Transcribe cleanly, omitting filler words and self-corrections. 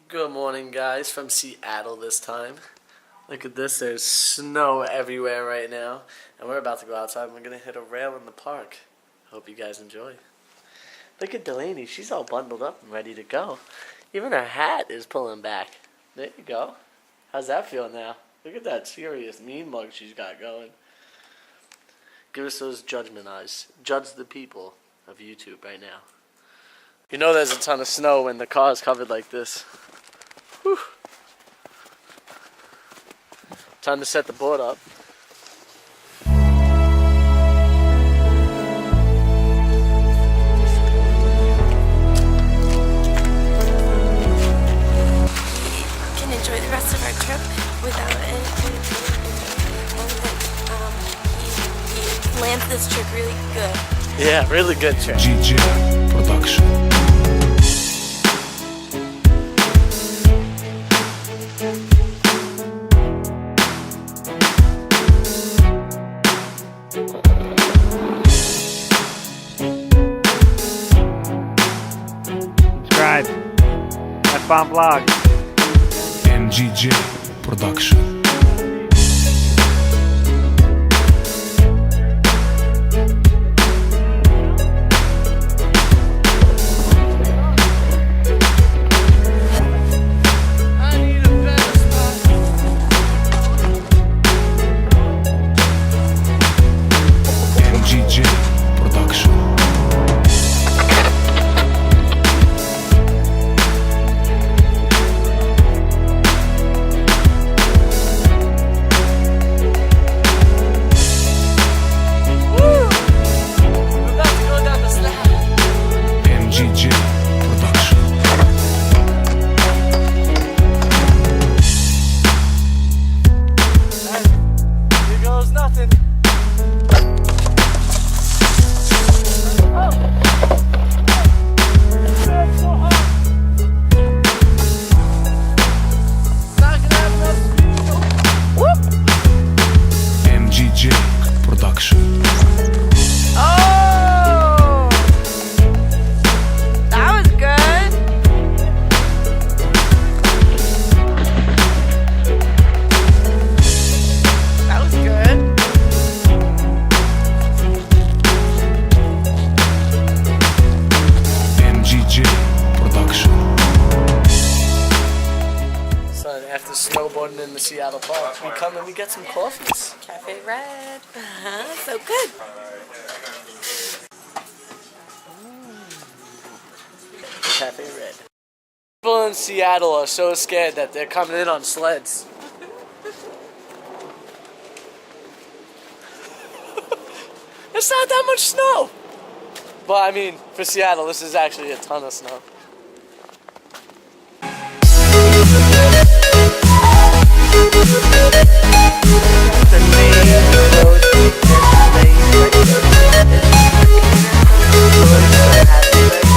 Good morning, guys, from Seattle this time. Look at this, there's snow everywhere right now. And we're about to go outside and we're going to hit a rail in the park. Hope you guys enjoy. Look at Delaney, she's all bundled up and ready to go. Even her hat is pulling back. There you go. How's that feel now? Look at that serious mean mug she's got going. Give us those judgment eyes. Judge the people of YouTube right now. You know there's a ton of snow when the car is covered like this. Whew. Time to set the board up. We can enjoy the rest of our trip without anything. And he lands this trick really good. Yeah, really good trick. GG Production. Subscribe. F-Bomb Vlog. NGJ Production. NGJ Production. NGJ Production. Here goes nothing. NGJ Production. Oh! That was good. That was good. NGJ Production. So after snowboarding in the Seattle park, we come and we get some coffees. Cafe Red. So good. Cafe Red. People in Seattle are so scared that they're coming in on sleds. It's not that much snow. But I mean, for Seattle, this is actually a ton of snow. Thank you.